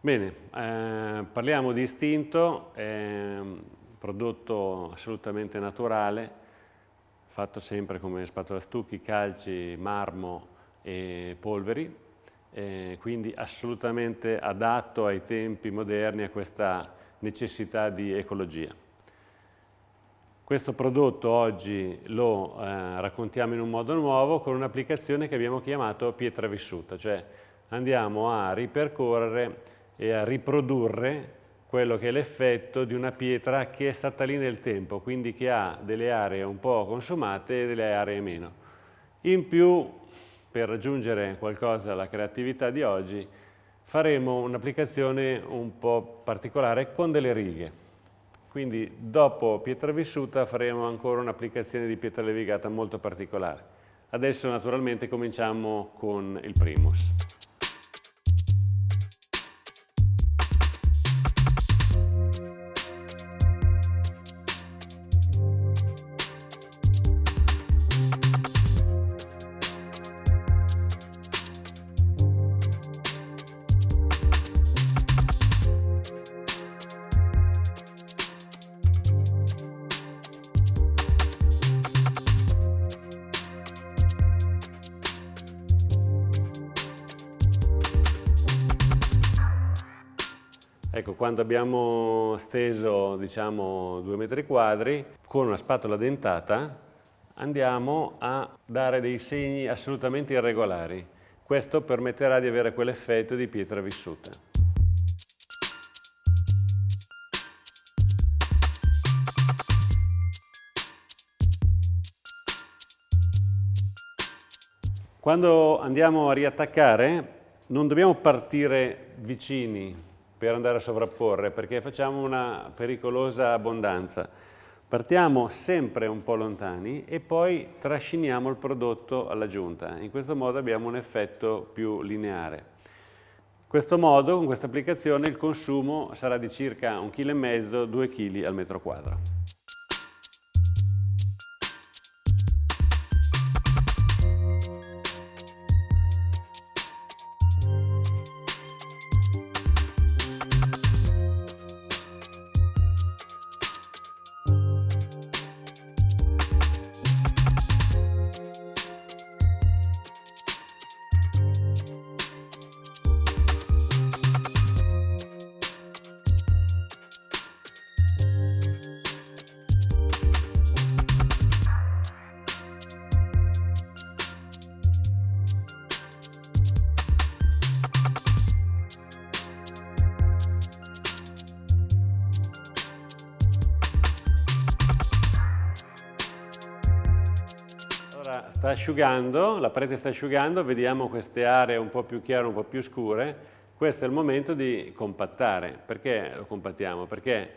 Bene, parliamo di Istinto, è un prodotto assolutamente naturale, fatto sempre come spatola stucchi, calci, marmo e polveri, quindi assolutamente adatto ai tempi moderni, a questa necessità di ecologia. Questo prodotto oggi lo raccontiamo in un modo nuovo con un'applicazione che abbiamo chiamato pietra vissuta, cioè andiamo a ripercorrere e a riprodurre quello che è l'effetto di una pietra che è stata lì nel tempo, quindi che ha delle aree un po' consumate e delle aree meno. In più, per raggiungere qualcosa alla creatività di oggi, faremo un'applicazione un po' particolare con delle righe. Quindi dopo pietra vissuta faremo ancora un'applicazione di pietra levigata molto particolare. Adesso naturalmente cominciamo con il primus. Ecco, quando abbiamo steso, diciamo, 2 metri quadri, con una spatola dentata andiamo a dare dei segni assolutamente irregolari. Questo permetterà di avere quell'effetto di pietra vissuta. Quando andiamo a riattaccare non dobbiamo partire vicini per andare a sovrapporre, perché facciamo una pericolosa abbondanza. Partiamo sempre un po' lontani e poi trasciniamo il prodotto alla giunta. In questo modo abbiamo un effetto più lineare. In questo modo, con questa applicazione, il consumo sarà di circa 1,5 kg, 2 kg al metro quadro. Ora sta asciugando, la parete sta asciugando, vediamo queste aree un po' più chiare, un po' più scure. Questo è il momento di compattare. Perché lo compattiamo? Perché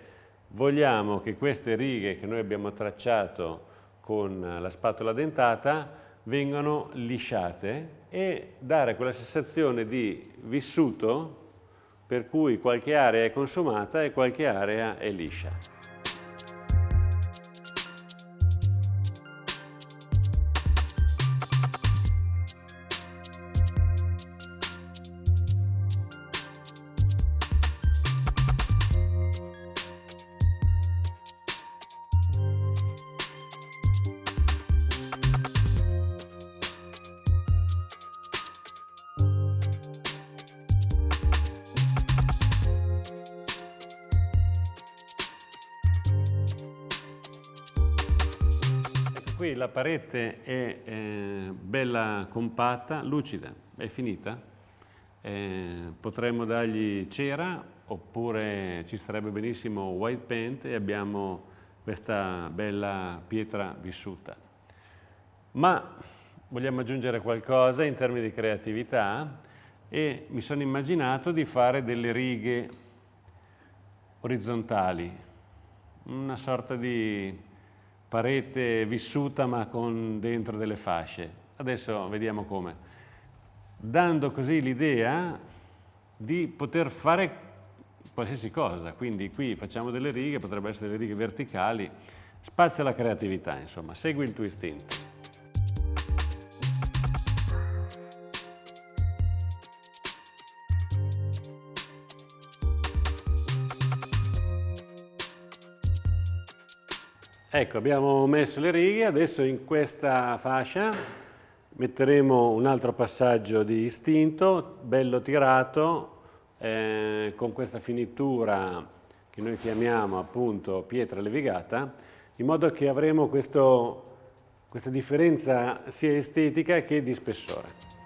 vogliamo che queste righe che noi abbiamo tracciato con la spatola dentata vengano lisciate e dare quella sensazione di vissuto per cui qualche area è consumata e qualche area è liscia. Qui la parete è bella compatta, lucida, è finita. Potremmo dargli cera oppure ci starebbe benissimo white paint e abbiamo questa bella pietra vissuta. Ma vogliamo aggiungere qualcosa in termini di creatività e mi sono immaginato di fare delle righe orizzontali, una sorta di parete vissuta ma con dentro delle fasce. Adesso vediamo come. Dando così l'idea di poter fare qualsiasi cosa, quindi qui facciamo delle righe, potrebbero essere delle righe verticali, spazio alla creatività, insomma, segui il tuo istinto. Ecco, abbiamo messo le righe, adesso in questa fascia metteremo un altro passaggio di istinto, bello tirato, con questa finitura che noi chiamiamo appunto pietra levigata, in modo che avremo questa differenza sia estetica che di spessore.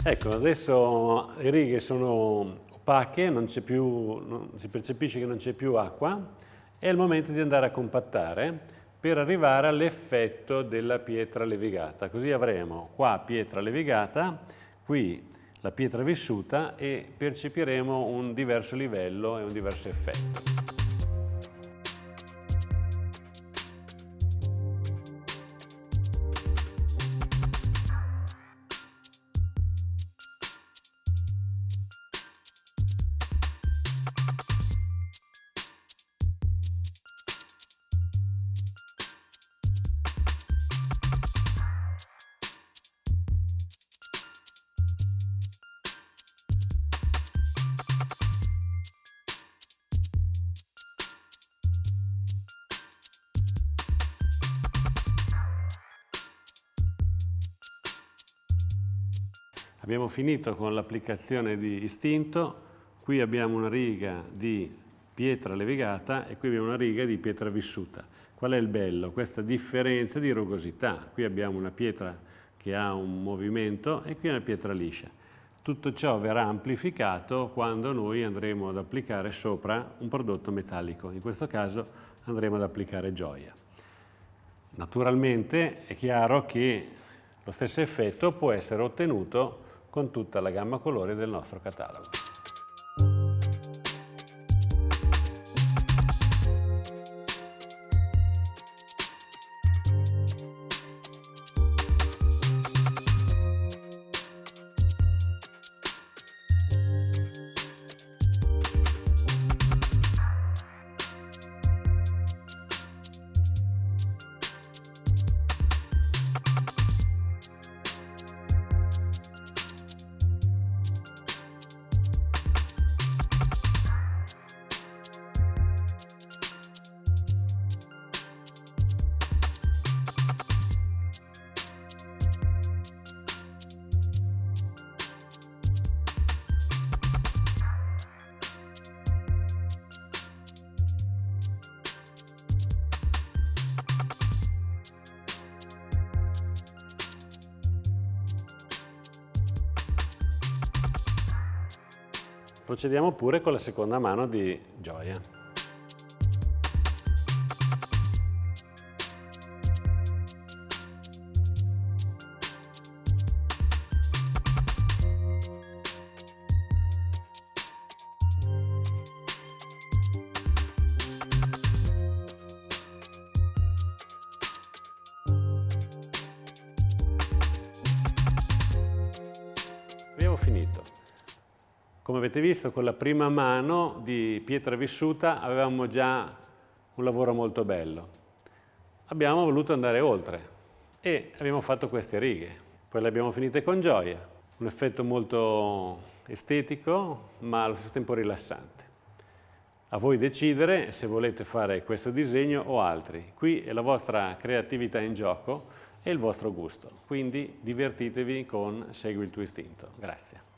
Ecco, adesso le righe sono opache, non si percepisce che non c'è più acqua, è il momento di andare a compattare per arrivare all'effetto della pietra levigata. Così avremo qua pietra levigata, qui la pietra vissuta e percepiremo un diverso livello e un diverso effetto. Abbiamo finito con l'applicazione di istinto, qui abbiamo una riga di pietra levigata e qui abbiamo una riga di pietra vissuta. Qual è il bello? Questa differenza di rugosità. Qui abbiamo una pietra che ha un movimento e qui una pietra liscia. Tutto ciò verrà amplificato quando noi andremo ad applicare sopra un prodotto metallico. In questo caso andremo ad applicare gioia. Naturalmente è chiaro che lo stesso effetto può essere ottenuto con tutta la gamma colori del nostro catalogo. Procediamo pure con la seconda mano di gioia. Abbiamo finito. Come avete visto, con la prima mano di pietra vissuta avevamo già un lavoro molto bello. Abbiamo voluto andare oltre e abbiamo fatto queste righe. Poi le abbiamo finite con gioia. Un effetto molto estetico, ma allo stesso tempo rilassante. A voi decidere se volete fare questo disegno o altri. Qui è la vostra creatività in gioco e il vostro gusto. Quindi divertitevi con Segui il tuo istinto. Grazie.